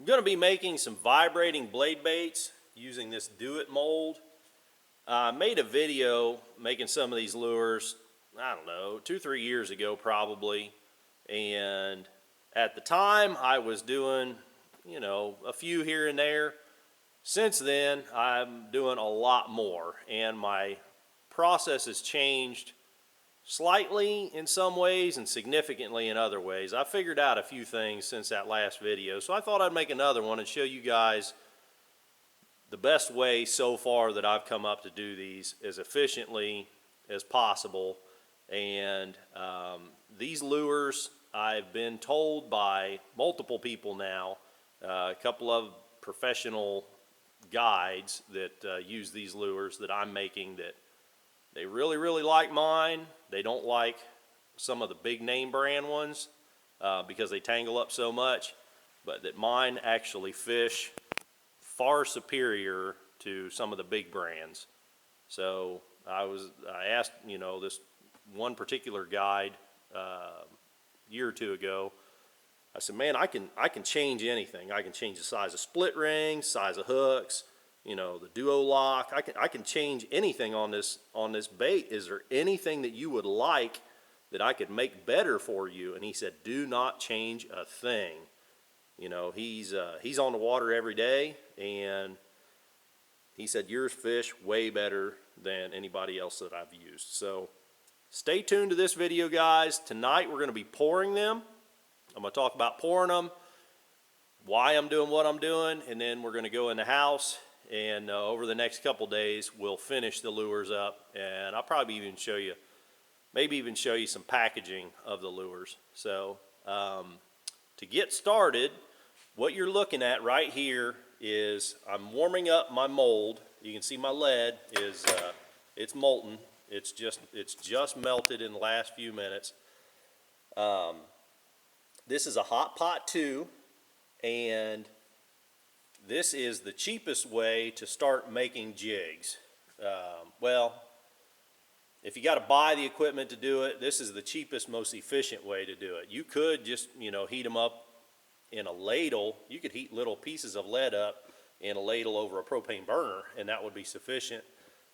I'm going to be making some vibrating blade baits using this Do It mold. I made a video making some of these lures, I don't know, 2-3 years ago probably. And at the time I was doing, a few here and there. Since then I'm doing a lot more, and my process has changed slightly in some ways and significantly in other ways. I figured out a few things since that last video, so I thought I'd make another one and show you guys the best way so far that I've come up to do these as efficiently as possible. And these lures, I've been told by multiple people now, a couple of professional guides that use these lures that I'm making, that they really like mine. They don't like some of the big name brand ones because they tangle up so much, but that mine actually fish far superior to some of the big brands. So I asked, this one particular guide a year or two ago. I said, man, I can change anything. I can change the size of split rings, size of hooks, the duo lock. I can change anything on this bait. Is there anything that you would like that I could make better for you? And he said, do not change a thing. He's on the water every day, and he said yours fish way better than anybody else that I've used. So stay tuned to this video, guys. Tonight we're going to be pouring them. I'm going to talk about pouring them, why I'm doing what I'm doing, and then we're going to go in the house, and over the next couple days we'll finish the lures up, and I'll probably even show you, maybe even show you some packaging of the lures. So to get started, what you're looking at right here is I'm warming up my mold. You can see my lead is it's molten. It's just melted in the last few minutes. This is a hot pot 2, and this is the cheapest way to start making jigs. Well, if you got to buy the equipment to do it, this is the cheapest, most efficient way to do it. You could just, heat them up in a ladle. You could heat little pieces of lead up in a ladle over a propane burner, and that would be sufficient.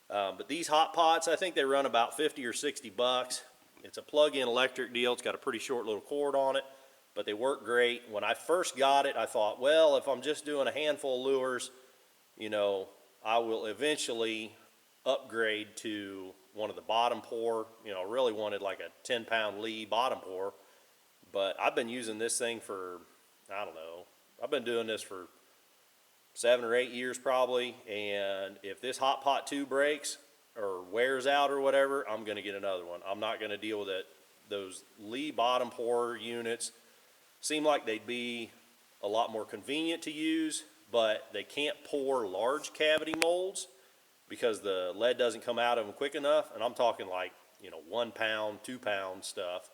But these hot pots, I think they run about 50 or 60 bucks. It's a plug-in electric deal. It's got a pretty short little cord on it, but they work great. When I first got it, I thought, well, if I'm just doing a handful of lures, I will eventually upgrade to one of the bottom pour. I really wanted like a 10-pound Lee bottom pour, but I've been using this thing for, I don't know, I've been doing this for 7 or 8 years probably, and if this hot pot 2 breaks or wears out or whatever, I'm going to get another one. I'm not going to deal with it. Those Lee bottom pour units seem like they'd be a lot more convenient to use, but they can't pour large cavity molds because the lead doesn't come out of them quick enough. And I'm talking like 1 pound, 2 pound stuff.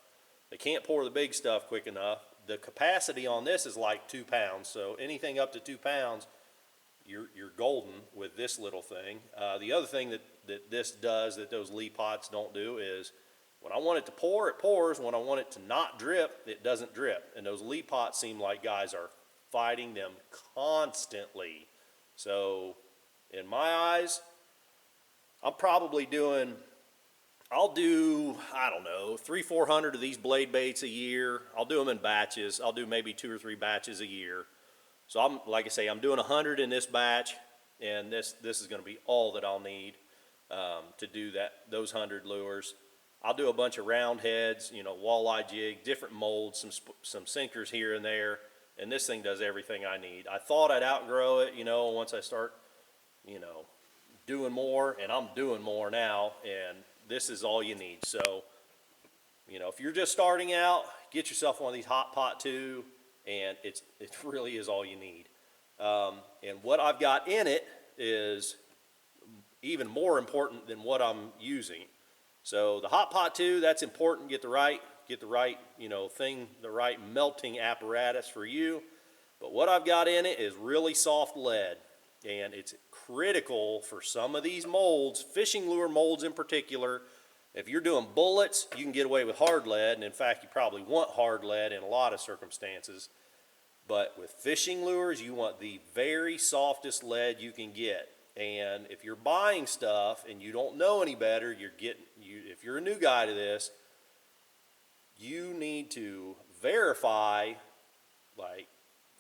They can't pour the big stuff quick enough. The capacity on this is like 2 pounds, so anything up to 2 pounds, you're golden with this little thing. The other thing that this does that those Lee pots don't do is, when I want it to pour, it pours. When I want it to not drip, it doesn't drip. And those Lee pots seem like guys are fighting them constantly. So in my eyes, I'm probably doing, I'll do, I don't know, 300-400 of these blade baits a year. I'll do them in batches. I'll do maybe 2 or 3 batches a year. So I'm, like I say, I'm doing 100 in this batch, and this is going to be all that I'll need to do those 100 lures. I'll do a bunch of round heads, walleye jig, different molds, some sinkers here and there, and this thing does everything I need. I thought I'd outgrow it, once I start, doing more, and I'm doing more now, and this is all you need. So, if you're just starting out, get yourself one of these hot pot 2, and it really is all you need. And what I've got in it is even more important than what I'm using. So the hot pot 2, that's important. Get the right thing, the right melting apparatus for you. But what I've got in it is really soft lead, and it's critical for some of these molds, fishing lure molds in particular. If you're doing bullets, you can get away with hard lead, and in fact you probably want hard lead in a lot of circumstances. But with fishing lures, you want the very softest lead you can get. And if you're buying stuff and you don't know any better, if you're a new guy to this, you need to verify like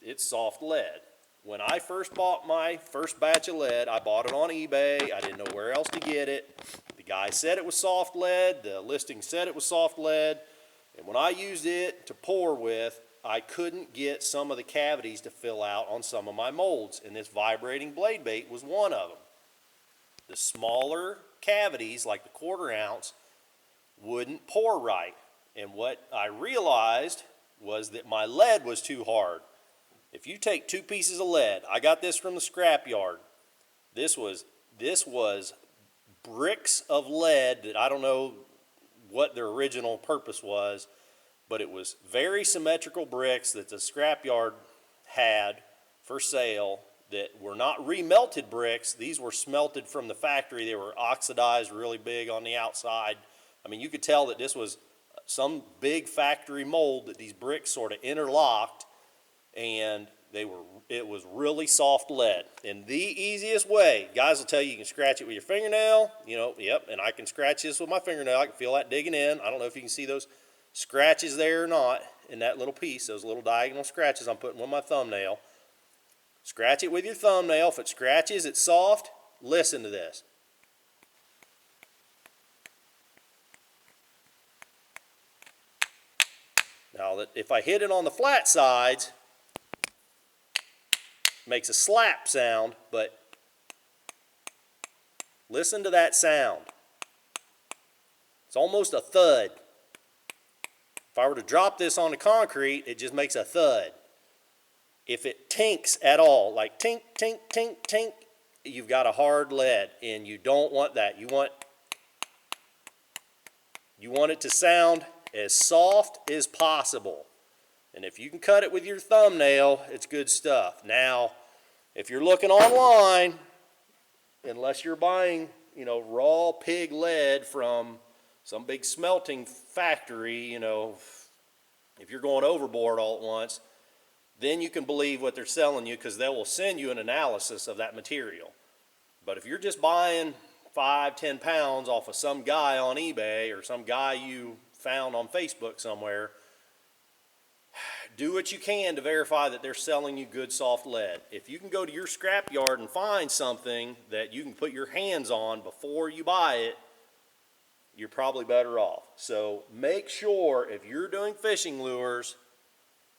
it's soft lead. When I first bought my first batch of lead, I bought it on eBay. I didn't know where else to get it. The guy said it was soft lead. The listing said it was soft lead. And when I used it to pour with, I couldn't get some of the cavities to fill out on some of my molds. And this vibrating blade bait was one of them. The smaller cavities, like the 1/4 ounce, wouldn't pour right. And what I realized was that my lead was too hard. If you take 2 pieces of lead, I got this from the scrap yard. This was bricks of lead that I don't know what their original purpose was, but it was very symmetrical bricks that the scrap yard had for sale that were not remelted bricks. These were smelted from the factory. They were oxidized really big on the outside. I mean, you could tell that this was some big factory mold that these bricks sort of interlocked, and it was really soft lead. And the easiest way, guys will tell you can scratch it with your fingernail, yep, and I can scratch this with my fingernail. I can feel that digging in. I don't know if you can see those scratches there or not in that little piece, those little diagonal scratches I'm putting with my thumbnail. Scratch it with your thumbnail. If it scratches, it's soft. Listen to this. Now, if I hit it on the flat sides, it makes a slap sound, but listen to that sound. It's almost a thud. If I were to drop this on the concrete, it just makes a thud. If it tinks at all, like tink, tink, tink, tink, you've got a hard lead, and you don't want that. You want it to sound as soft as possible. And if you can cut it with your thumbnail, it's good stuff. Now, if you're looking online, unless you're buying, raw pig lead from some big smelting factory, if you're going overboard all at once, then you can believe what they're selling you, because they will send you an analysis of that material. But if you're just buying 5-10 pounds off of some guy on eBay or some guy you found on Facebook somewhere, do what you can to verify that they're selling you good soft lead. If you can go to your scrap yard and find something that you can put your hands on before you buy it, you're probably better off. So make sure, if you're doing fishing lures,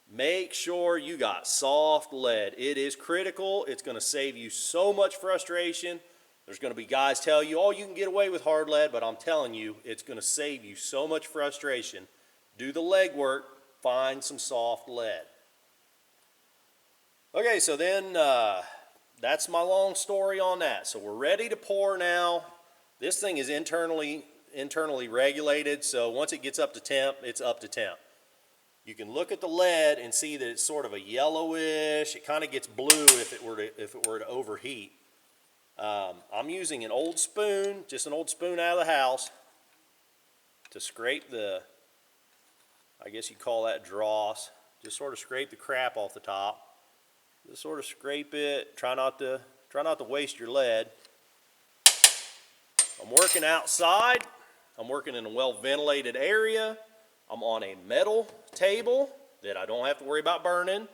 make sure you got soft lead. It is critical. It's going to save you so much frustration. There's going to be guys tell you, oh, you can get away with hard lead, but I'm telling you, it's going to save you so much frustration. Do the legwork, find some soft lead. Okay, so then that's my long story on that. So we're ready to pour now. This thing is internally regulated, so once it gets up to temp, it's up to temp. You can look at the lead and see that it's sort of a yellowish. It kind of gets blue if it were to overheat. I'm using an old spoon, just an old spoon out of the house, to scrape the, I guess you call that dross. Just sort of scrape the crap off the top. Just sort of scrape it. Try not to waste your lead. I'm working outside. I'm working in a well-ventilated area. I'm on a metal table that I don't have to worry about burning.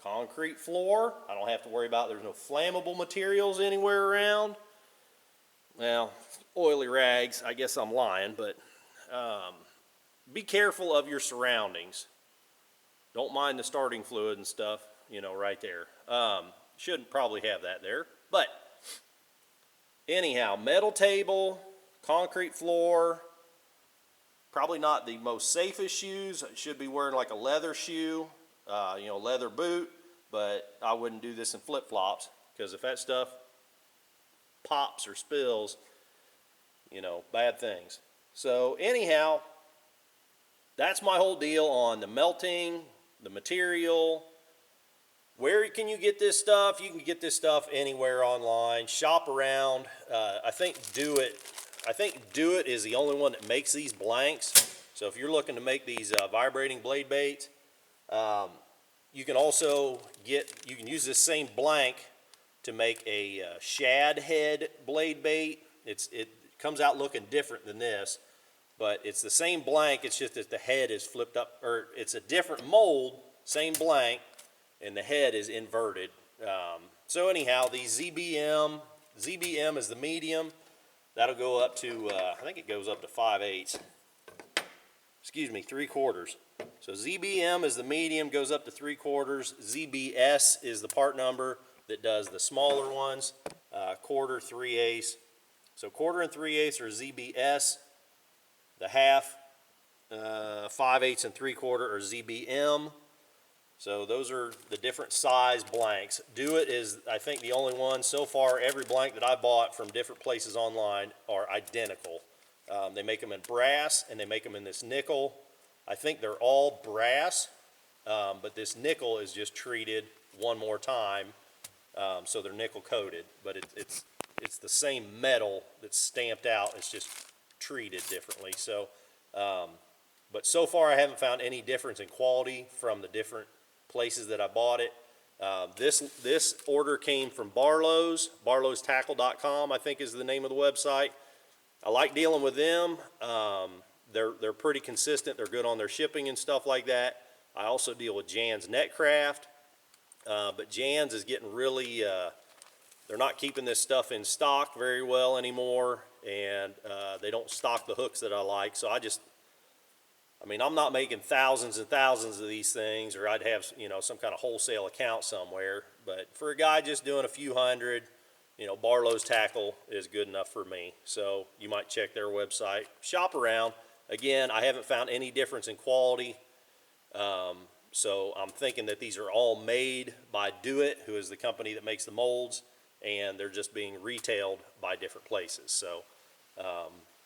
Concrete floor. I don't have to worry about, there's no flammable materials anywhere around. Well, oily rags, I guess I'm lying, but be careful of your surroundings. Don't mind the starting fluid and stuff, right there. Shouldn't probably have that there. But anyhow, metal table, concrete floor, probably not the most safest shoes. I should be wearing like a leather shoe, leather boot, but I wouldn't do this in flip-flops, because if that stuff pops or spills, bad things. So anyhow, that's my whole deal on the melting, the material. Where can you get this stuff? You can get this stuff anywhere online. Shop around. I think Do It is the only one that makes these blanks. So if you're looking to make these vibrating blade baits, You can also you can use this same blank to make a shad head blade bait. It comes out looking different than this, but it's the same blank, it's just that the head is flipped up, or it's a different mold, same blank, and the head is inverted. So anyhow, these ZBM is the medium. That'll go up to, I think it goes up to 5/8. Excuse me, 3/4. So ZBM is the medium, goes up to 3/4. ZBS is the part number that does the smaller ones, 1/4, 3/8. So 1/4 and 3/8 are ZBS. The half, 5/8 and 3/4 are ZBM. So those are the different size blanks. Do It is, I think, the only one so far. Every blank that I bought from different places online are identical. They make them in brass and they make them in this nickel. I think they're all brass, but this nickel is just treated one more time, so they're nickel coated. But it's the same metal that's stamped out. It's just treated differently. So, but so far I haven't found any difference in quality from the different places that I bought it. This order came from Barlow's, barlowstackle.com, I think is the name of the website. I like dealing with them. They're pretty consistent. They're good on their shipping and stuff like that. I also deal with Jan's Netcraft, but Jan's is getting really, they're not keeping this stuff in stock very well anymore, and they don't stock the hooks that I like. So I mean, I'm not making thousands and thousands of these things, or I'd have, some kind of wholesale account somewhere. But for a guy just doing a few hundred, Barlow's Tackle is good enough for me. So you might check their website, shop around. Again, I haven't found any difference in quality. So I'm thinking that these are all made by Do It, who is the company that makes the molds, and they're just being retailed by different places. So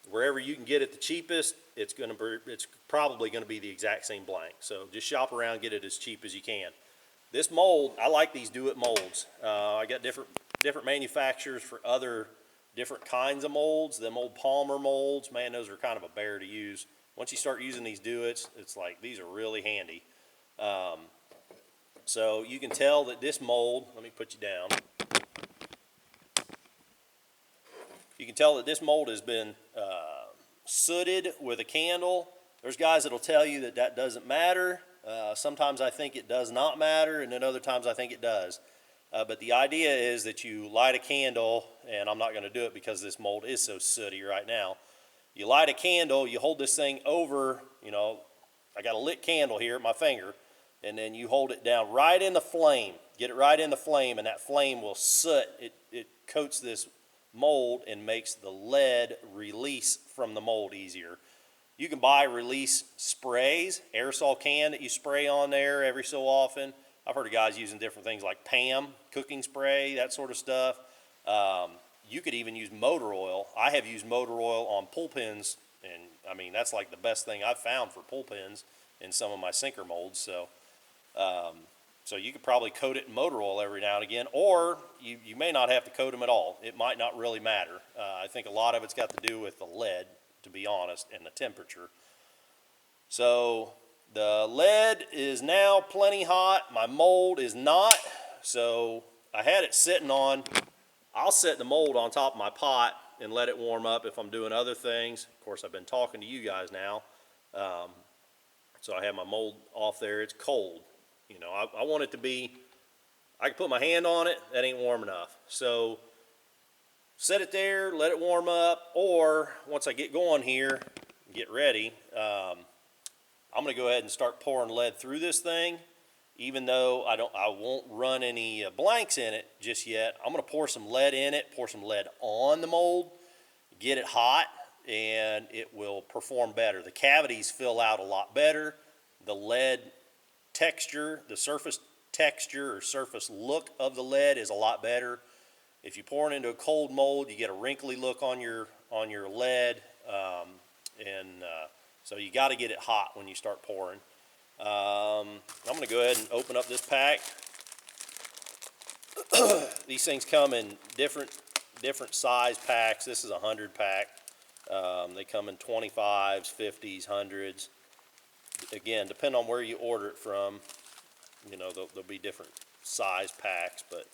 wherever you can get it the cheapest, it's probably going to be the exact same blank. So just shop around, get it as cheap as you can. This mold, I like these Do It molds. I got different manufacturers for other different kinds of molds. Them old Palmer molds, man, those are kind of a bear to use. Once you start using these Do It's, it's like these are really handy. So you can tell that this mold, let me put you down. You can tell that this mold has been sooted with a candle. There's guys that'll tell you that doesn't matter. Sometimes I think it does not matter, and then other times I think it does. But the idea is that you light a candle, and I'm not going to do it because this mold is so sooty right now. You light a candle, you hold this thing over, I got a lit candle here at my finger, and then you hold it down right in the flame. Get it right in the flame, and that flame will soot. It coats this mold and makes the lead release from the mold easier. You can buy release sprays, aerosol can that you spray on there every so often. I've heard of guys using different things like Pam, cooking spray, that sort of stuff. You could even use motor oil. I have used motor oil on pull pins, and I mean, that's like the best thing I've found for pull pins in some of my sinker molds. So you could probably coat it in motor oil every now and again, or you may not have to coat them at all. It might not really matter. I think a lot of it's got to do with the lead, to be honest, and the temperature. So the lead is now plenty hot. My mold is not. So I had it sitting on. I'll set the mold on top of my pot and let it warm up if I'm doing other things. Of course, I've been talking to you guys now. So I have my mold off there. It's cold. I want it to be, I can put my hand on it, that ain't warm enough. So set it there, let it warm up, or once I get going here, get ready, I'm going to go ahead and start pouring lead through this thing. Even though I won't run any blanks in it just yet. I'm going to pour some lead in it, pour some lead on the mold, get it hot, and it will perform better. The cavities fill out a lot better. The lead texture, the surface texture or surface look of the lead is a lot better. If you pour it into a cold mold, you get a wrinkly look on your lead, so you got to get it hot when you start pouring. I'm going to go ahead and open up this pack. These things come in different size packs. This is a 100 pack. They come in 25s, 50s, 100s. Again, depending on where you order it from, you know, there'll be different size packs, but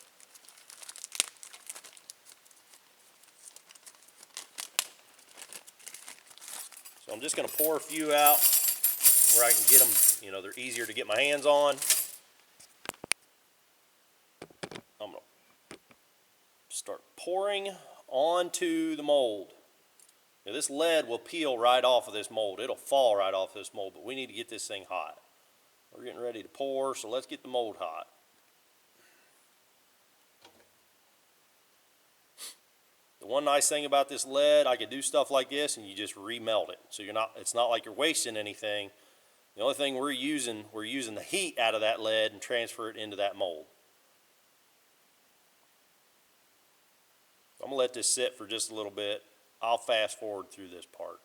so I'm just going to pour a few out where I can get them, you know, they're easier to get my hands on. I'm going to start pouring onto the mold. Now, this lead will peel right off of this mold. It'll fall right off this mold, but we need to get this thing hot. We're getting ready to pour, so let's get the mold hot. The one nice thing about this lead, I could do stuff like this and you just remelt it. So it's not like you're wasting anything. The only thing we're using the heat out of that lead and transfer it into that mold. I'm gonna let this sit for just a little bit. I'll fast forward through this part.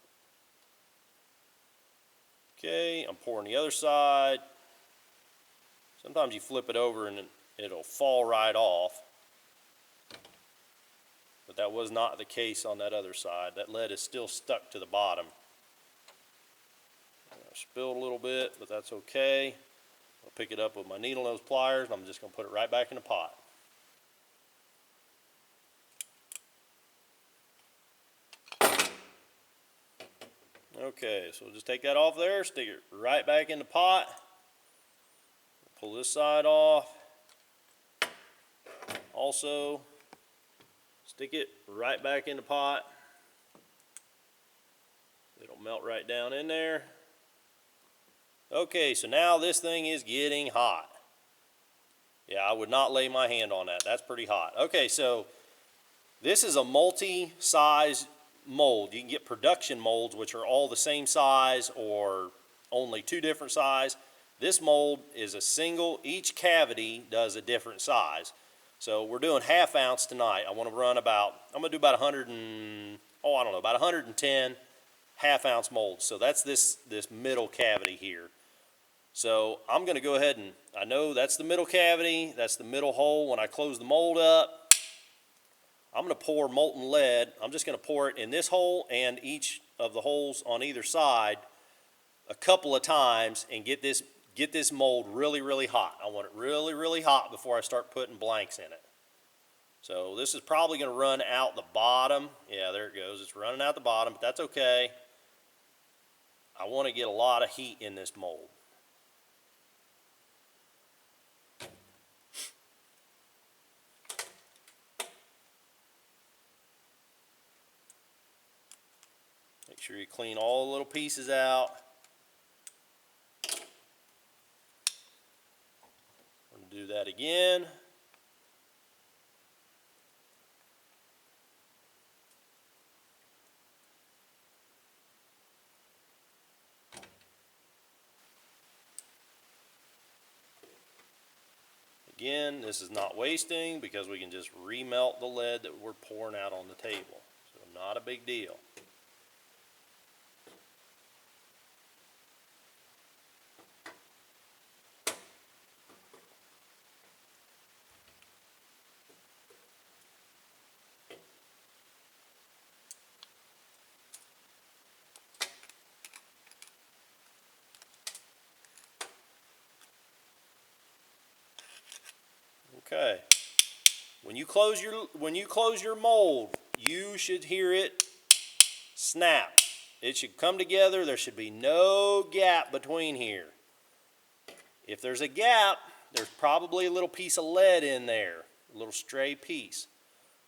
Okay, I'm pouring the other side. Sometimes you flip it over and it'll fall right off. But that was not the case on that other side. That lead is still stuck to the bottom. I spilled a little bit, but that's okay. I'll pick it up with my needle nose pliers, and I'm just going to put it right back in the pot. Okay, so we'll just take that off there, stick it right back in the pot. Pull this side off. Also, stick it right back in the pot. It'll melt right down in there. Okay, so now this thing is getting hot. Yeah, I would not lay my hand on that. That's pretty hot. Okay, so this is a multi-size mold. You can get production molds which are all the same size or only two different size. This mold is a single, each cavity does a different size. So we're doing ½ ounce tonight. I want to run about, I'm going to do about 110 ½ ounce molds. So that's this middle cavity here. So I'm going to go ahead and, I know that's the middle cavity, that's the middle hole. When I close the mold up, I'm going to pour molten lead. I'm just going to pour it in this hole and each of the holes on either side a couple of times and get this mold really, really hot. I want it really, really hot before I start putting blanks in it. So this is probably going to run out the bottom. Yeah, there it goes. It's running out the bottom, but that's okay. I want to get a lot of heat in this mold. Make sure you clean all the little pieces out. I'm going to do that again. Again, this is not wasting because we can just remelt the lead that we're pouring out on the table. So not a big deal. Okay. When you close your mold, you should hear it snap. It should come together. There should be no gap between here. If there's a gap, there's probably a little piece of lead in there, a little stray piece.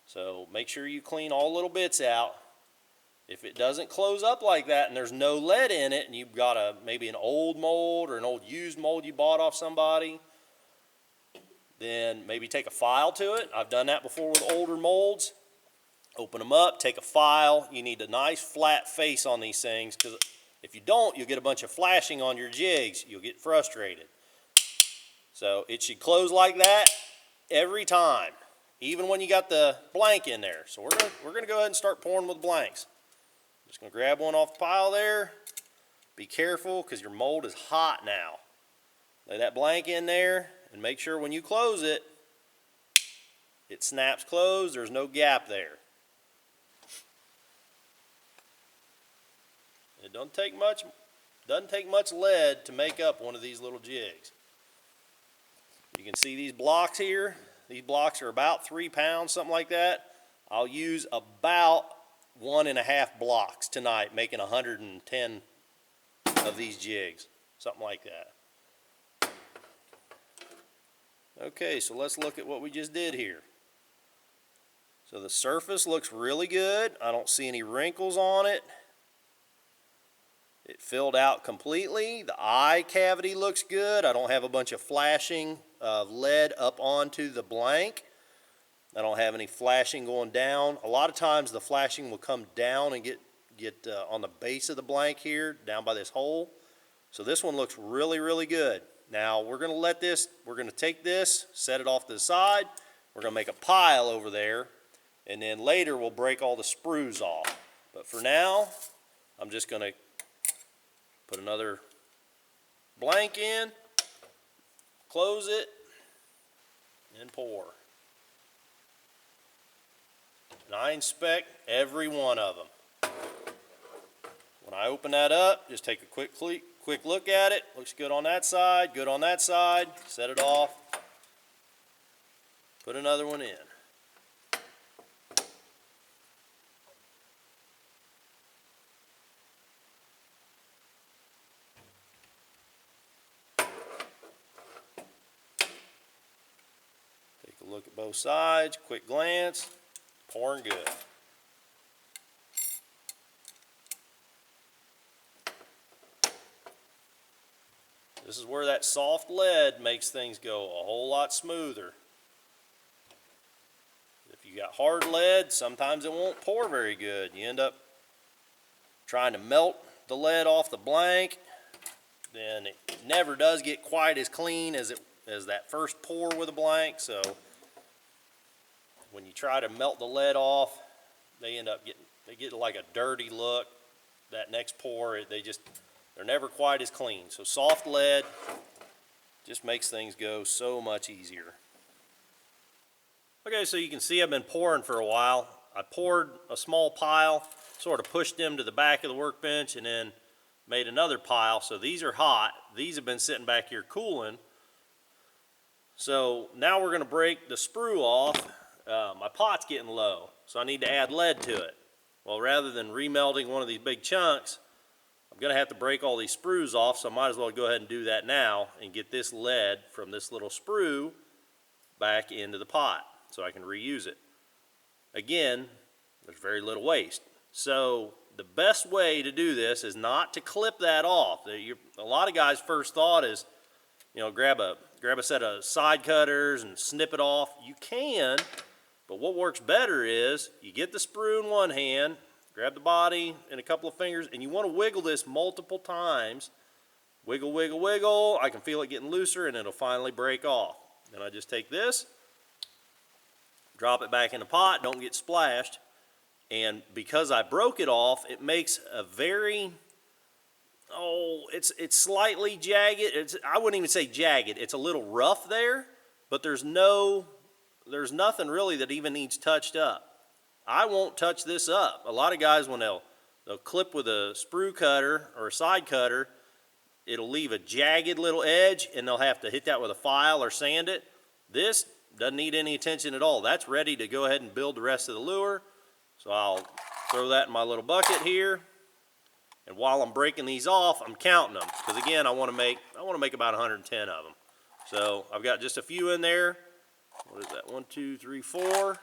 So make sure you clean all little bits out. If it doesn't close up like that and there's no lead in it and you've got maybe an old mold or an old used mold you bought off somebody, then maybe take a file to it. I've done that before with older molds. Open them up, take a file. You need a nice flat face on these things because if you don't, you'll get a bunch of flashing on your jigs. You'll get frustrated. So it should close like that every time, even when you got the blank in there. So we're gonna go ahead and start pouring with blanks. Just gonna grab one off the pile there. Be careful because your mold is hot now. Lay that blank in there. And make sure when you close it, it snaps closed. There's no gap there. It doesn't take much lead to make up one of these little jigs. You can see these blocks here. These blocks are about 3 pounds, something like that. I'll use about 1.5 blocks tonight, making 110 of these jigs, something like that. Okay, so let's look at what we just did here. So the surface looks really good. I don't see any wrinkles on it. It filled out completely. The eye cavity looks good. I don't have a bunch of flashing of lead up onto the blank. I don't have any flashing going down. A lot of times the flashing will come down and get on the base of the blank here, down by this hole. So this one looks really, really good. Now we're going to take this, set it off to the side. We're going to make a pile over there, and then later we'll break all the sprues off. But for now, I'm just going to put another blank in, close it, and pour. And I inspect every one of them. When I open that up, just take a quick look at it. Looks good on that side, good on that side. Set it off. Put another one in. Take a look at both sides, quick glance, pouring good. This is where that soft lead makes things go a whole lot smoother. If you got hard lead, sometimes it won't pour very good. You end up trying to melt the lead off the blank, then it never does get quite as clean as that first pour with a blank. So when you try to melt the lead off, they get like a dirty look. That next pour, they're never quite as clean. So soft lead just makes things go so much easier. Okay, so you can see I've been pouring for a while. I poured a small pile, sort of pushed them to the back of the workbench, and then made another pile. So these are hot. These have been sitting back here cooling. So now we're going to break the sprue off. My pot's getting low, so I need to add lead to it. Well, rather than remelting one of these big chunks, I'm going to have to break all these sprues off, so I might as well go ahead and do that now and get this lead from this little sprue back into the pot so I can reuse it. Again, there's very little waste. So the best way to do this is not to clip that off. A lot of guys' first thought is, grab a set of side cutters and snip it off. You can, but what works better is you get the sprue in one hand, grab the body in a couple of fingers, and you want to wiggle this multiple times. Wiggle, wiggle, wiggle. I can feel it getting looser, and it'll finally break off. Then I just take this, drop it back in the pot, don't get splashed. And because I broke it off, it makes a very, it's slightly jagged. I wouldn't even say jagged. It's a little rough there, but there's nothing really that even needs touched up. I won't touch this up. A lot of guys, when they'll clip with a sprue cutter or a side cutter, it'll leave a jagged little edge, and they'll have to hit that with a file or sand it. This doesn't need any attention at all. That's ready to go ahead and build the rest of the lure. So I'll throw that in my little bucket here. And while I'm breaking these off, I'm counting them, because again, I want to make about 110 of them. So I've got just a few in there. What is that? 1, 2, 3, 4.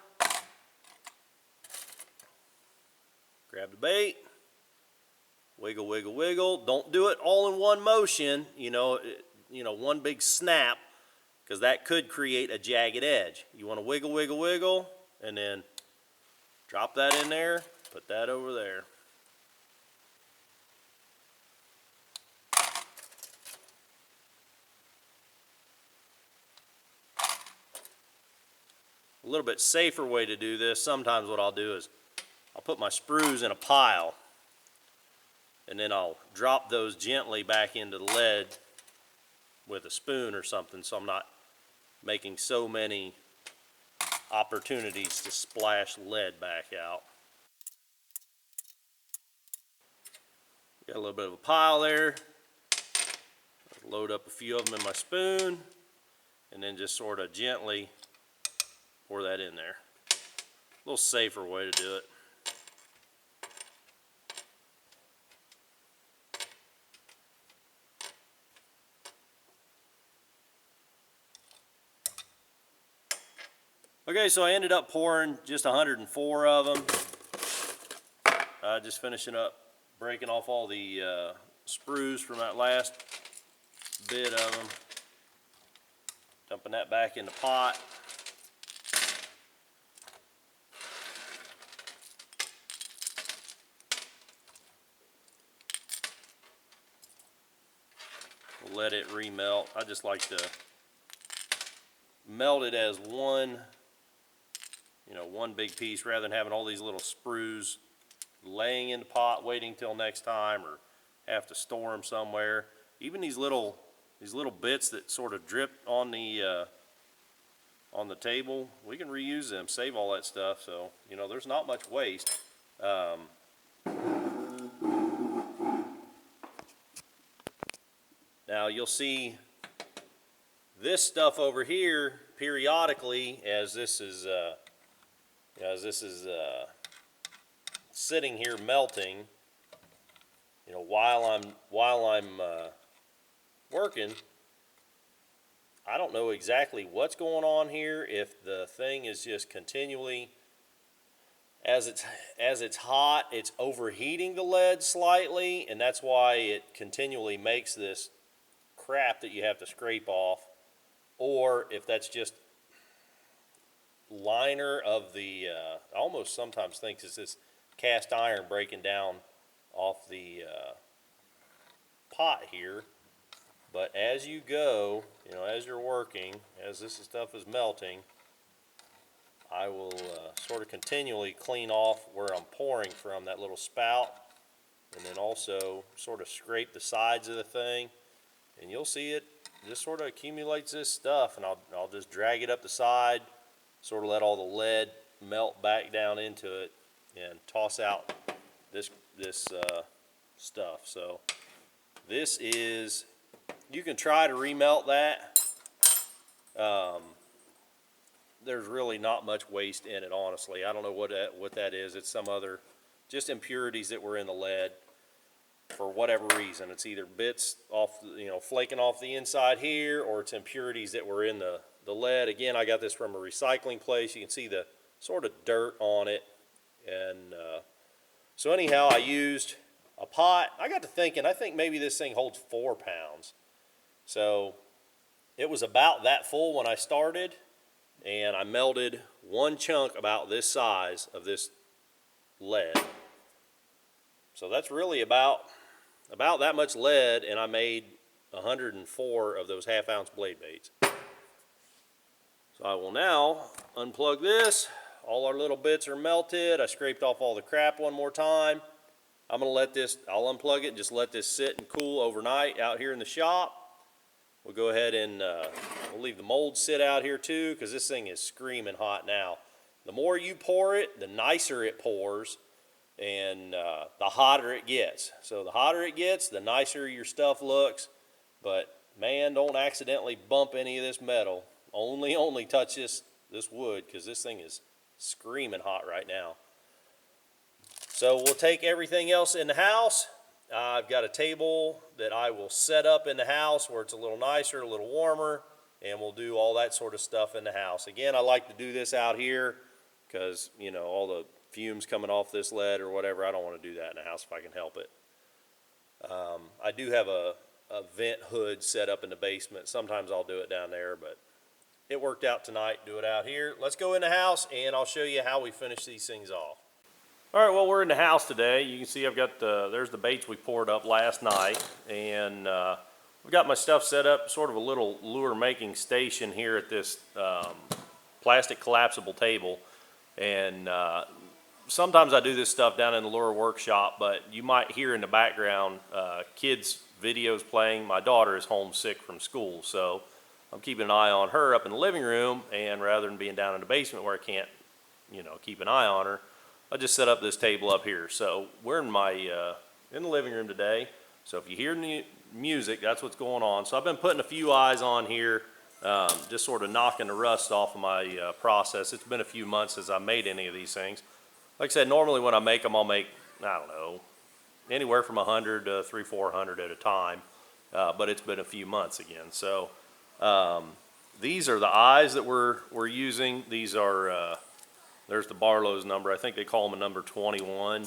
Grab the bait, wiggle, wiggle, wiggle. Don't do it all in one motion, one big snap, because that could create a jagged edge. You want to wiggle, wiggle, wiggle, and then drop that in there, put that over there. A little bit safer way to do this, sometimes what I'll do is I'll put my sprues in a pile, and then I'll drop those gently back into the lead with a spoon or something, so I'm not making so many opportunities to splash lead back out. Got a little bit of a pile there. Load up a few of them in my spoon. and then just sort of gently pour that in there. A little safer way to do it. Okay, so I ended up pouring just 104 of them. Just finishing up breaking off all the sprues from that last bit of them. Dumping that back in the pot. We'll let it remelt. I just like to melt it as one, one big piece rather than having all these little sprues laying in the pot waiting till next time, or have to store them somewhere. Even these little bits that sort of drip on the table, we can reuse them, save all that stuff. So there's not much waste. Now you'll see this stuff over here periodically as this is sitting here melting. While I'm working. I don't know exactly what's going on here. If the thing is just continually, as it's hot, it's overheating the lead slightly, and that's why it continually makes this crap that you have to scrape off. Or if that's just liner of the, I almost sometimes think it's this cast iron breaking down off the pot here. But as you go, as you're working, as this stuff is melting, I will sort of continually clean off where I'm pouring from, that little spout, and then also sort of scrape the sides of the thing, and you'll see it just sort of accumulates this stuff, and I'll just drag it up the side, sort of let all the lead melt back down into it, and toss out this stuff. So this is, you can try to remelt that. There's really not much waste in it, honestly. I don't know what that is. It's some other, just impurities that were in the lead for whatever reason. It's either bits off, flaking off the inside here, or it's impurities that were in the lead. Again, I got this from a recycling place. You can see the sort of dirt on it. And so anyhow, I used a pot. I got to thinking, I think maybe this thing holds 4 pounds. So it was about that full when I started, and I melted one chunk about this size of this lead. So that's really about that much lead, and I made 104 of those half-ounce blade baits. So I will now unplug this. All our little bits are melted. I scraped off all the crap one more time. I'm going to let this, I'll unplug it and just let this sit and cool overnight out here in the shop. We'll go ahead and we'll leave the mold sit out here too, because this thing is screaming hot now. The more you pour it, the nicer it pours, and the hotter it gets. So the hotter it gets, the nicer your stuff looks. But man, don't accidentally bump any of this metal. Only touch this wood, because this thing is screaming hot right now. So we'll take everything else in the house. I've got a table that I will set up in the house where it's a little nicer, a little warmer, and we'll do all that sort of stuff in the house. Again, I like to do this out here because, all the fumes coming off this lead or whatever, I don't want to do that in the house if I can help it. I do have a vent hood set up in the basement. Sometimes I'll do it down there, but it worked out tonight, do it out here. Let's go in the house and I'll show you how we finish these things off. All right, well, we're in the house today. You can see I've got there's the baits we poured up last night, and we've got my stuff set up, sort of a little lure making station here at this plastic collapsible table. And sometimes I do this stuff down in the lure workshop, but you might hear in the background kids' videos playing. My daughter is homesick from school, so I'm keeping an eye on her up in the living room, and rather than being down in the basement where I can't, keep an eye on her, I just set up this table up here. So we're in my in the living room today. So if you hear music, that's what's going on. So I've been putting a few eyes on here just sort of knocking the rust off of my process. It's been a few months since I made any of these things. Like I said, normally when I make them, I'll make, I don't know, anywhere from 100 to 300-400 at a time, but it's been a few months again. So these are the eyes that we're using. These are, there's the Barlow's number. I think they call them a number 21.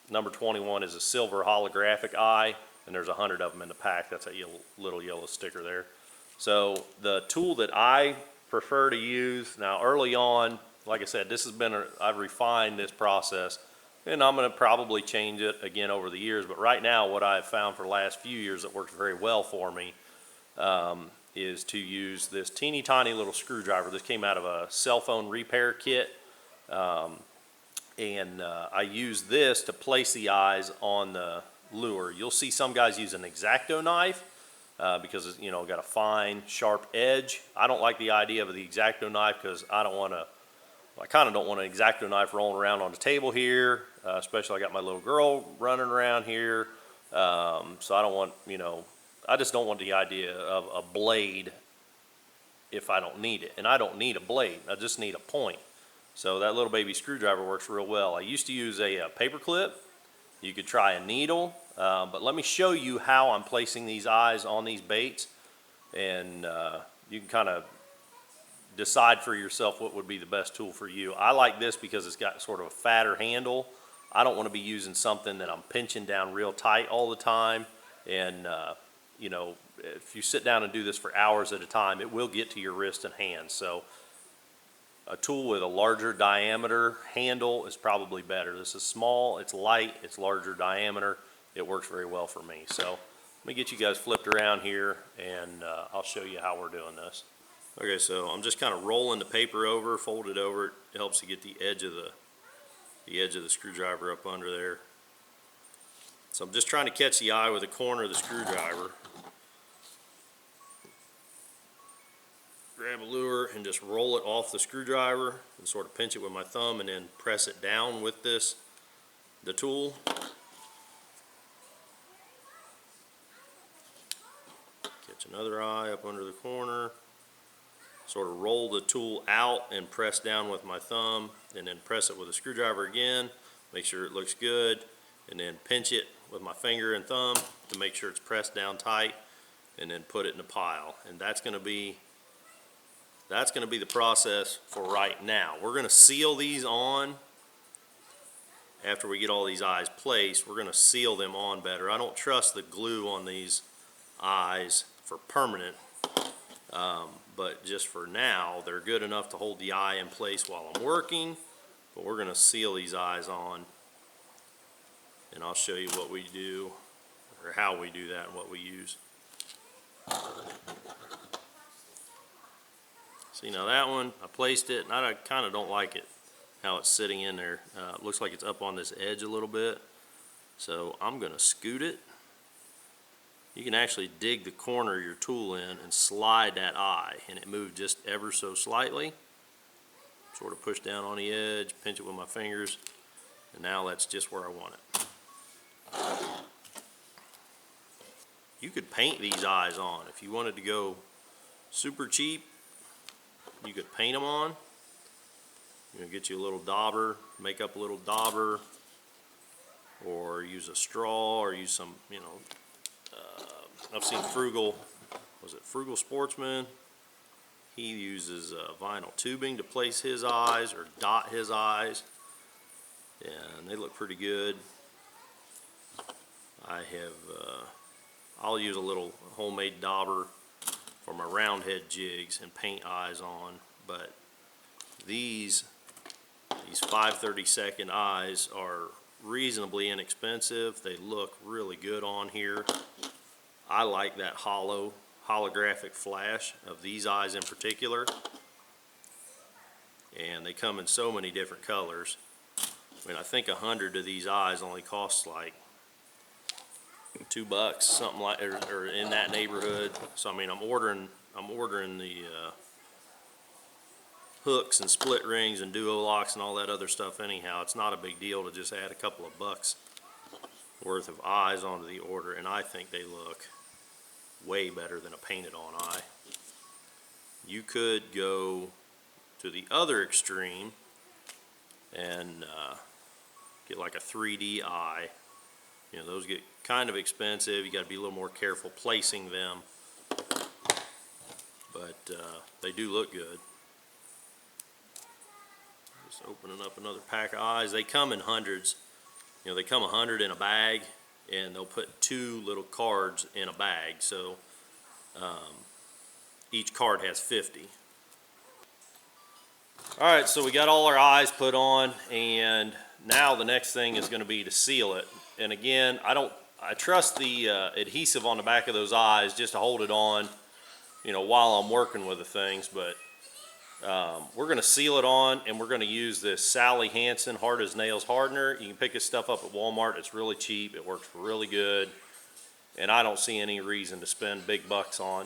Number 21 is a silver holographic eye, and there's 100 of them in the pack. That's a little yellow sticker there. So the tool that I prefer to use, now early on, like I said, this has been, I've refined this process, and I'm going to probably change it again over the years. But right now, what I've found for the last few years that works very well for me is to use this teeny tiny little screwdriver. This came out of a cell phone repair kit. I use this to place the eyes on the lure. You'll see some guys use an X-Acto knife because it's, you know, got a fine, sharp edge. I don't like the idea of the X-Acto knife because I kind of don't want an X-Acto knife rolling around on the table here, especially I got my little girl running around here. So I don't want, you know, I just don't want the idea of a blade if I don't need it. And I don't need a blade, I just need a point. So that little baby screwdriver works real well. I used to use a paper clip. You could try a needle, but let me show you how I'm placing these eyes on these baits, and you can kind of decide for yourself what would be the best tool for you. I like this because it's got sort of a fatter handle. I don't want to be using something that I'm pinching down real tight all the time, and you know, if you sit down and do this for hours at a time, it will get to your wrist and hands. So a tool with a larger diameter handle is probably better. This is small, it's light, it's larger diameter. It works very well for me. So let me get you guys flipped around here, and I'll show you how we're doing this. Okay, so I'm just kind of rolling the paper over, fold it over. It helps to get the edge of the screwdriver up under there. So I'm just trying to catch the eye with the corner of the screwdriver. Grab a lure and just roll it off the screwdriver and sort of pinch it with my thumb and then press it down with the tool. Catch another eye up under the corner. Sort of roll the tool out and press down with my thumb, and then press it with a screwdriver again. Make sure it looks good, and then pinch it with my finger and thumb to make sure it's pressed down tight, and then put it in a pile. And that's going to be the process for right now. We're going to seal these on after we get all these eyes placed. We're going to seal them on better. I don't trust the glue on these eyes for permanent, but just for now, they're good enough to hold the eye in place while I'm working. But we're going to seal these eyes on, and I'll show you what we do, or how we do that and what we use. See, now that one, I placed it, and I kind of don't like it, how it's sitting in there. It looks like it's up on this edge a little bit. So I'm going to scoot it. You can actually dig the corner of your tool in and slide that eye, and it moves just ever so slightly. Sort of push down on the edge, pinch it with my fingers, and now that's just where I want it. You could paint these eyes on. If you wanted to go super cheap, you could paint them on. You know, get you a little dauber, make up a little dauber, or use a straw, or use some, you know, I've seen Frugal Sportsman? He uses vinyl tubing to place his eyes or dot his eyes, and they look pretty good. I'll use a little homemade dauber for my round head jigs and paint eyes on, but these 5/32 eyes are reasonably inexpensive. They look really good on here. I like that holographic flash of these eyes in particular, and they come in so many different colors. I mean, I think 100 of these eyes only costs like $2, something like, or in that neighborhood. So I mean, I'm ordering the hooks and split rings and duo locks and all that other stuff anyhow. It's not a big deal to just add a couple of bucks worth of eyes onto the order, and I think they look way better than a painted on eye. You could go to the other extreme and get like a 3D eye. You know, those get kind of expensive. You got to be a little more careful placing them, but they do look good. Just opening up another pack of eyes. They come in hundreds. You know, they come 100 in a bag, and they'll put 2 little cards in a bag. So each card has 50. All right, so we got all our eyes put on, and now the next thing is going to be to seal it. And again, I trust the adhesive on the back of those eyes just to hold it on, you know, while I'm working with the things. But we're going to seal it on, and we're going to use this Sally Hansen Hard as Nails hardener. You can pick this stuff up at Walmart. It's really cheap. It works really good, and I don't see any reason to spend big bucks on,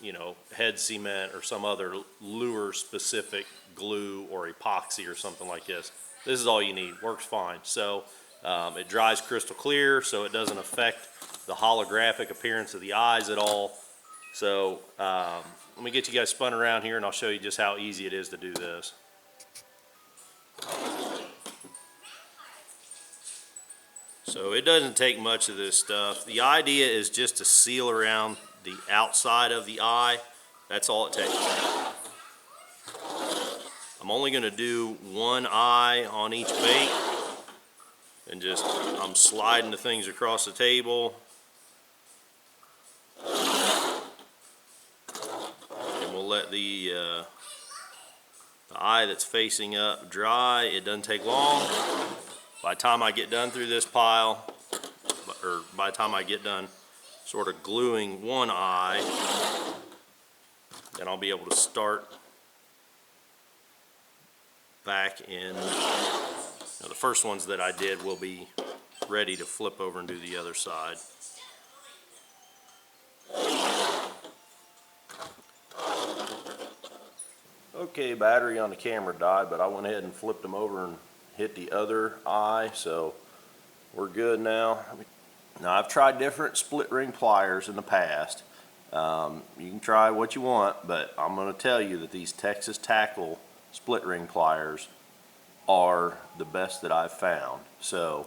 you know, head cement or some other lure specific glue or epoxy or something like this. This is all you need. Works fine. So it dries crystal clear, so it doesn't affect the holographic appearance of the eyes at all. So let me get you guys spun around here, and I'll show you just how easy it is to do this. So it doesn't take much of this stuff. The idea is just to seal around the outside of the eye. That's all it takes. I'm only going to do one eye on each bait, and just I'm sliding the things across the table. And we'll let the eye that's facing up dry. It doesn't take long. By the time I get done through this pile, or by the time I get done sort of gluing one eye, then I'll be able to start back in. Now, the first ones that I did will be ready to flip over and do the other side. Okay, battery on the camera died, but I went ahead and flipped them over and hit the other eye, so we're good now. Now, I've tried different split ring pliers in the past. You can try what you want, but I'm going to tell you that these Texas Tackle split ring pliers are the best that I've found. So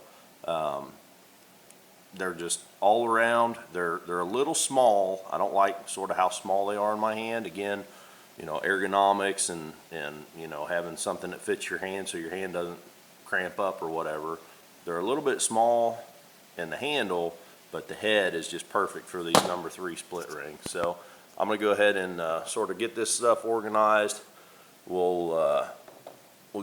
they're just all around. They're a little small. I don't like sort of how small they are in my hand. Again, you know, ergonomics and you know, having something that fits your hand so your hand doesn't cramp up or whatever. They're a little bit small in the handle, but the head is just perfect for these number 3 split rings. So I'm going to go ahead and sort of get this stuff organized. We'll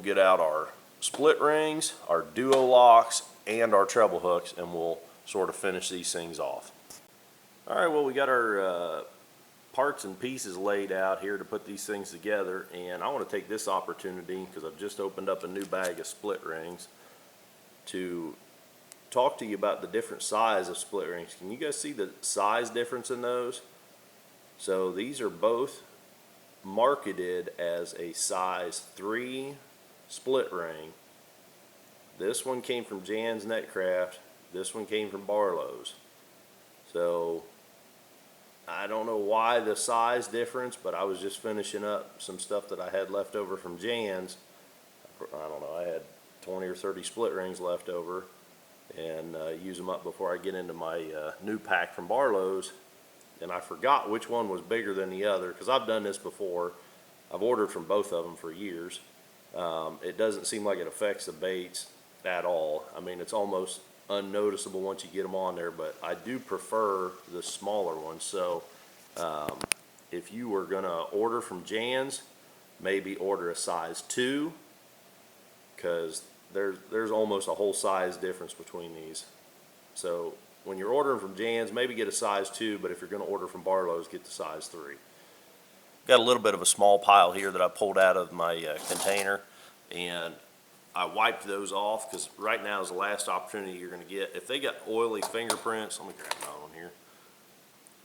get out our split rings, our duo locks, and our treble hooks, and we'll sort of finish these things off. All right, well, we got our parts and pieces laid out here to put these things together, and I want to take this opportunity, because I've just opened up a new bag of split rings, to talk to you about the different size of split rings. Can you guys see the size difference in those? So these are both marketed as a size 3 split ring. This one came from Jan's Netcraft. This one came from Barlow's. So I don't know why the size difference, but I was just finishing up some stuff that I had left over from Jan's. I don't know, I had 20 or 30 split rings left over, and use them up before I get into my new pack from Barlow's. And I forgot which one was bigger than the other, because I've done this before. I've ordered from both of them for years. It doesn't seem like it affects the baits at all. I mean, it's almost unnoticeable once you get them on there, but I do prefer the smaller ones. So if you were going to order from Jan's, maybe order a size 2, because there's almost a whole size difference between these. So when you're ordering from Jan's, maybe get a size 2, but if you're going to order from Barlow's, get the size 3. Got a little bit of a small pile here that I pulled out of my container, and I wiped those off, because right now is the last opportunity you're going to get. If they got oily fingerprints, let me grab my own here,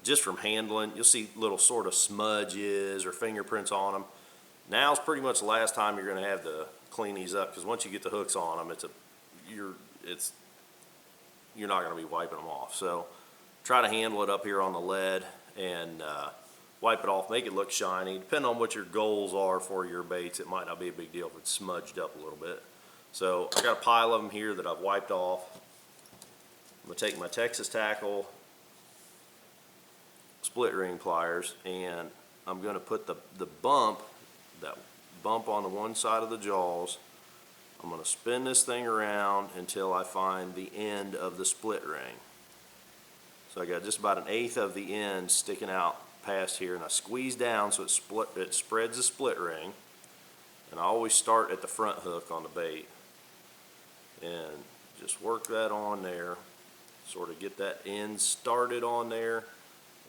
just from handling, you'll see little sort of smudges or fingerprints on them. Now's pretty much the last time you're going to have to clean these up, because once you get the hooks on them, you're not going to be wiping them off. So try to handle it up here on the lead and wipe it off, make it look shiny. Depending on what your goals are for your baits, it might not be a big deal if it's smudged up a little bit. So I got a pile of them here that I've wiped off. I'm gonna take my Texas Tackle split ring pliers, and I'm gonna put that bump on the one side of the jaws. I'm gonna spin this thing around until I find the end of the split ring. So I got just about 1/8 of the end sticking out past here, and I squeeze down so it spreads the split ring. And I always start at the front hook on the bait and just work that on there, sort of get that end started on there,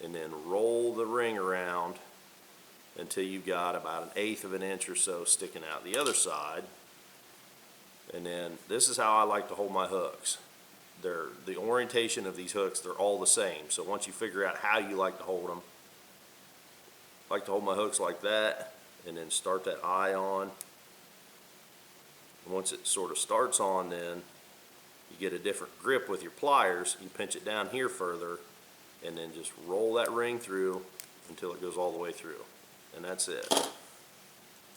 and then roll the ring around until you've got about 1/8 of an inch or so sticking out the other side. And then this is how I like to hold my hooks. The orientation of these hooks, they're all the same. So once you figure out how you like to hold them, I like to hold my hooks like that, and then start that eye on. And once it sort of starts on, then you get a different grip with your pliers. You pinch it down here further, and then just roll that ring through until it goes all the way through. And that's it.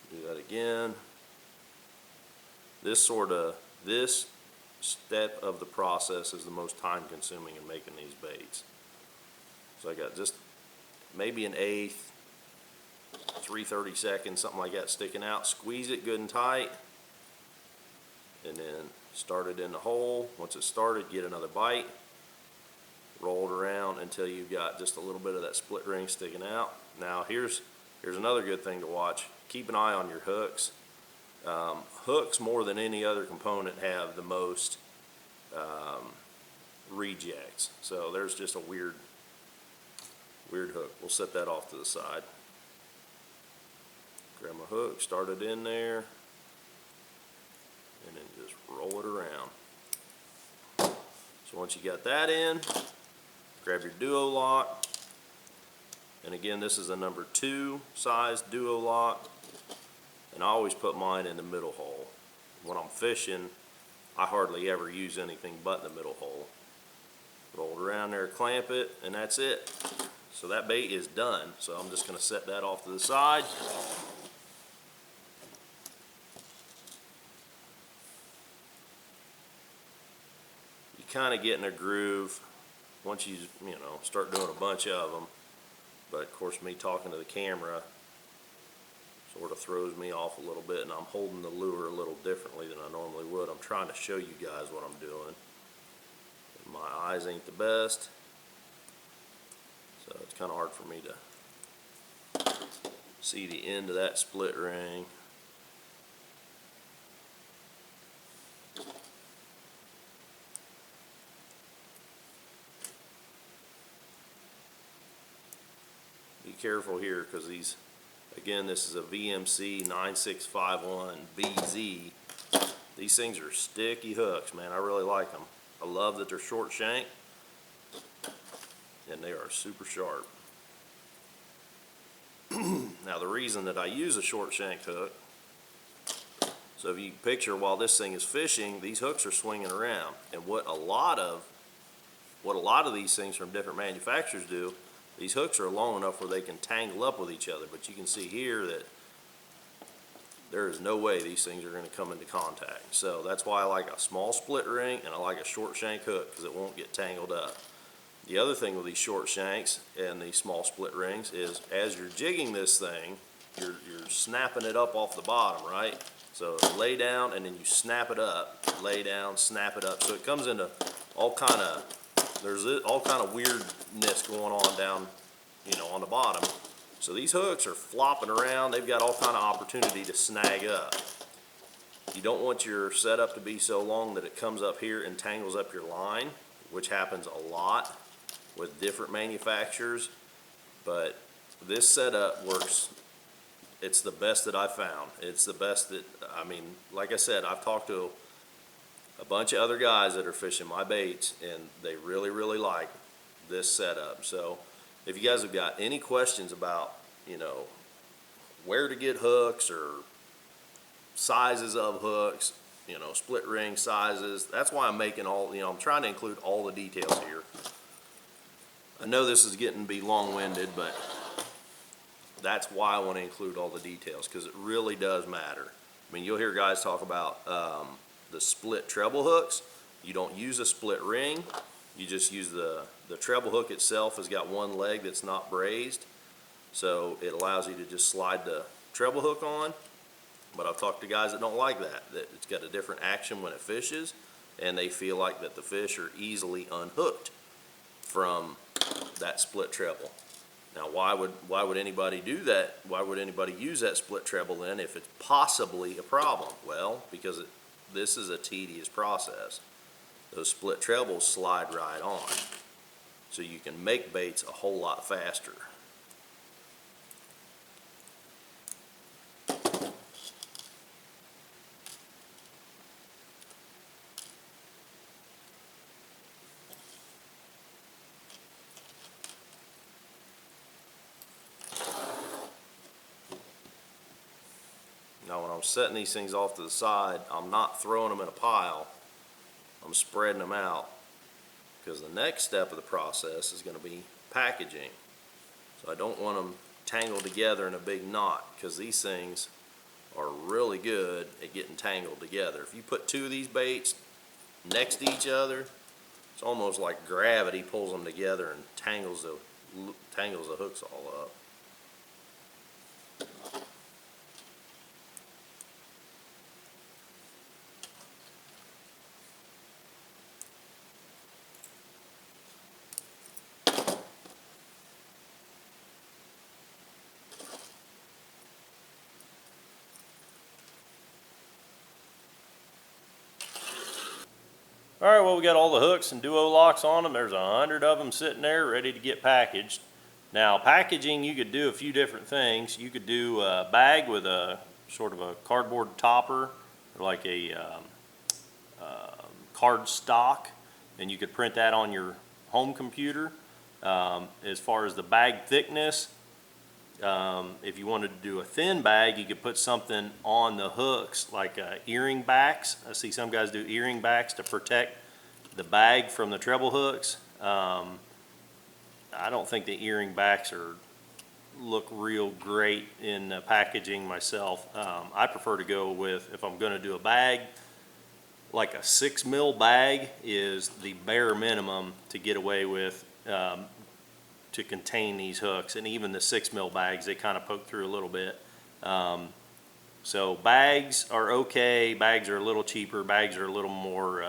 Do that again. This step of the process is the most time consuming in making these baits. So I got just maybe 1/8, 3/30 seconds, something like that sticking out. Squeeze it good and tight, and then start it in the hole. Once it's started, get another bite, roll it around until you've got just a little bit of that split ring sticking out. Now here's another good thing to watch. Keep an eye on your hooks. Hooks, more than any other component, have the most rejects. So there's just a weird hook. We'll set that off to the side. Grab my hook, start it in there, and then just roll it around. So once you got that in, grab your duo lock. And again, this is a number 2 size duo lock. And I always put mine in the middle hole. When I'm fishing, I hardly ever use anything but the middle hole. Roll it around there, clamp it, and that's it. So that bait is done. So I'm just gonna set that off to the side. You kind of get in a groove once you start doing a bunch of them. But of course, me talking to the camera sort of throws me off a little bit, and I'm holding the lure a little differently than I normally would. I'm trying to show you guys what I'm doing. My eyes ain't the best, so it's kind of hard for me to see the end of that split ring. Be careful here, because these, again, this is a VMC 9651BZ. These things are sticky hooks, man. I really like them. I love that they're short shank, and they are super sharp. Now the reason that I use a short shank hook, so if you picture while this thing is fishing, these hooks are swinging around, and what a lot of these things from different manufacturers do, these hooks are long enough where they can tangle up with each other, but you can see here that there is no way these things are going to come into contact. So that's why I like a small split ring, and I like a short shank hook, because it won't get tangled up. The other thing with these short shanks and these small split rings is, as you're jigging this thing, you're snapping it up off the bottom, right? So lay down, and then you snap it up. Lay down, snap it up. So it comes into all kind of weirdness going on down, on the bottom. So these hooks are flopping around. They've got all kind of opportunity to snag up. You don't want your setup to be so long that it comes up here and tangles up your line, which happens a lot with different manufacturers. But this setup works. It's the best that I've found. It's the best that, like I said, I've talked to a bunch of other guys that are fishing my baits, and they really, really like this setup. So if you guys have got any questions about, where to get hooks or sizes of hooks, split ring sizes, that's why I'm making all, I'm trying to include all the details here. I know this is getting to be long-winded, but that's why I want to include all the details, because it really does matter. I mean, you'll hear guys talk about the split treble hooks. You don't use a split ring. You just use the treble hook itself has got one leg that's not brazed. So it allows you to just slide the treble hook on. But I've talked to guys that don't like that it's got a different action when it fishes, and they feel like that the fish are easily unhooked from that split treble. Now, why would anybody do that? Why would anybody use that split treble then if it's possibly a problem? Well, because this is a tedious process. Those split trebles slide right on. So you can make baits a whole lot faster. Now when I'm setting these things off to the side, I'm not throwing them in a pile. I'm spreading them out, because the next step of the process is going to be packaging. So I don't want them tangled together in a big knot, because these things are really good at getting tangled together. If you put two of these baits next to each other, it's almost like gravity pulls them together and tangles the hooks all up. All right, well, we got all the hooks and duo locks on them. There's 100 of them sitting there ready to get packaged. Now, packaging, you could do a few different things. You could do a bag with a sort of a cardboard topper, or like a card stock, and you could print that on your home computer. As far as the bag thickness, if you wanted to do a thin bag, you could put something on the hooks like earring backs. I see some guys do earring backs to protect the bag from the treble hooks. I don't think the earring backs look real great in packaging myself. I prefer to go with, if I'm going to do a bag, like a 6 mil bag is the bare minimum to get away with to contain these hooks. And even the 6 mil bags, they kind of poke through a little bit. So bags are okay. Bags are a little cheaper. Bags are a little more,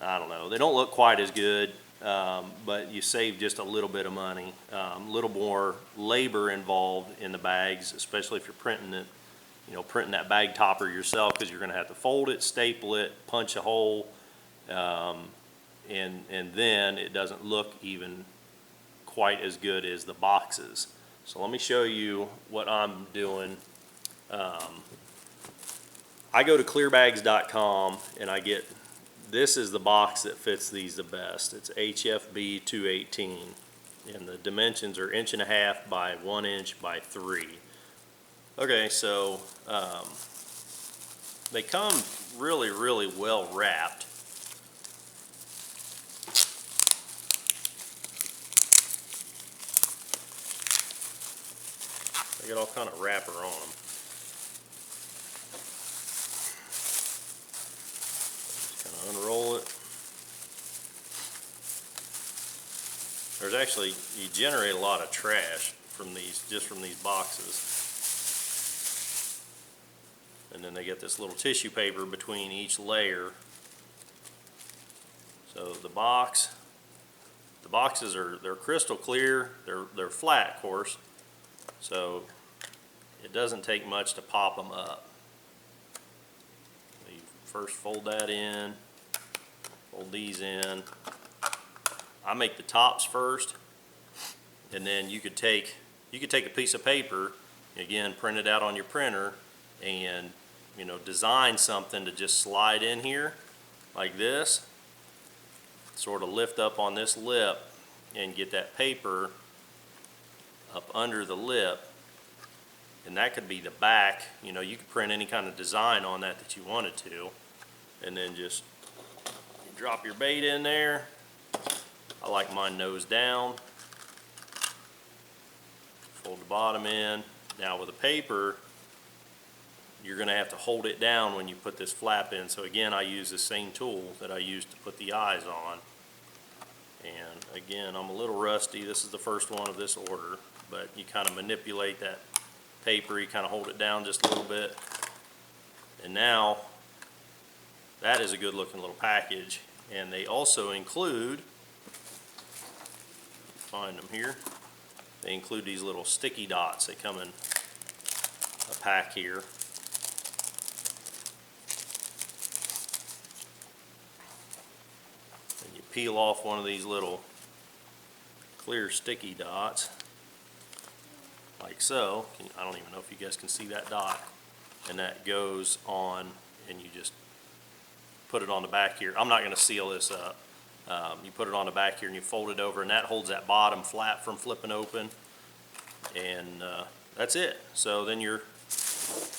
I don't know, they don't look quite as good, but you save just a little bit of money. A little more labor involved in the bags, especially if you're printing it, printing that bag topper yourself, because you're going to have to fold it, staple it, punch a hole, and then it doesn't look even quite as good as the boxes. So let me show you what I'm doing. I go to clearbags.com and I get, this is the box that fits these the best. It's HFB 218, and the dimensions are 1.5 inches by 1 inch by 3. Okay, so they come really, really well wrapped. They got all kind of wrapper on them. Just kind of unroll it. There's actually, you generate a lot of trash from these, just from these boxes. And then they get this little tissue paper between each layer. So the boxes they're crystal clear. They're flat, of course. So it doesn't take much to pop them up. You first fold that in, fold these in. I make the tops first, and then you could take a piece of paper, again, print it out on your printer, and design something to just slide in here like this, sort of lift up on this lip and get that paper up under the lip, and that could be the back. You could print any kind of design on that you wanted to, and then just drop your bait in there, I like mine nose down. Fold the bottom in. Now with a paper, you're going to have to hold it down when you put this flap in. So again, I use the same tool that I used to put the eyes on. And again, I'm a little rusty. This is the first one of this order, but you kind of manipulate that paper, you kind of hold it down just a little bit. And now that is a good looking little package. And they also include, find them here, they include these little sticky dots that come in a pack here. And you peel off one of these little clear sticky dots, like so. I don't even know if you guys can see that dot. And that goes on, and you just put it on the back here. I'm not going to seal this up. You put it on the back here and you fold it over, and that holds that bottom flap from flipping open. And that's it. So then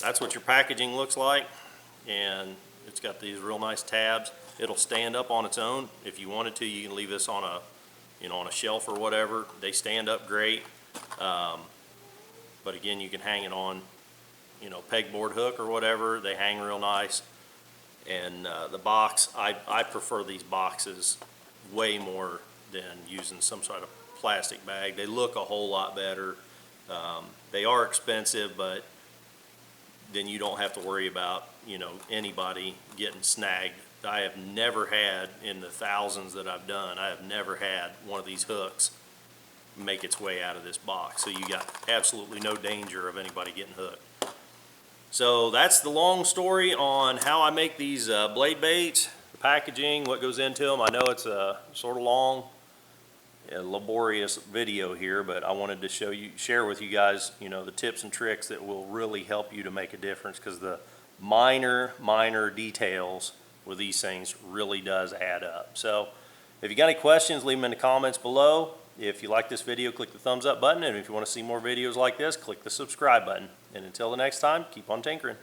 that's what your packaging looks like. And it's got these real nice tabs. It'll stand up on its own. If you wanted to, you can leave this on a shelf or whatever. They stand up great. But again, you can hang it on, pegboard hook or whatever. They hang real nice. And the box, I prefer these boxes way more than using some sort of plastic bag. They look a whole lot better. They are expensive, but then you don't have to worry about, anybody getting snagged. I have never had, in the thousands that I've done, I have never had one of these hooks make its way out of this box. So you got absolutely no danger of anybody getting hooked. So that's the long story on how I make these blade baits, the packaging, what goes into them. I know it's a sort of long, laborious video here, but I wanted to share with you guys, the tips and tricks that will really help you to make a difference, because the minor details with these things really does add up. So if you got any questions, leave them in the comments below. If you like this video, click the thumbs up button, and if you want to see more videos like this, click the subscribe button. And until the next time, keep on tinkering.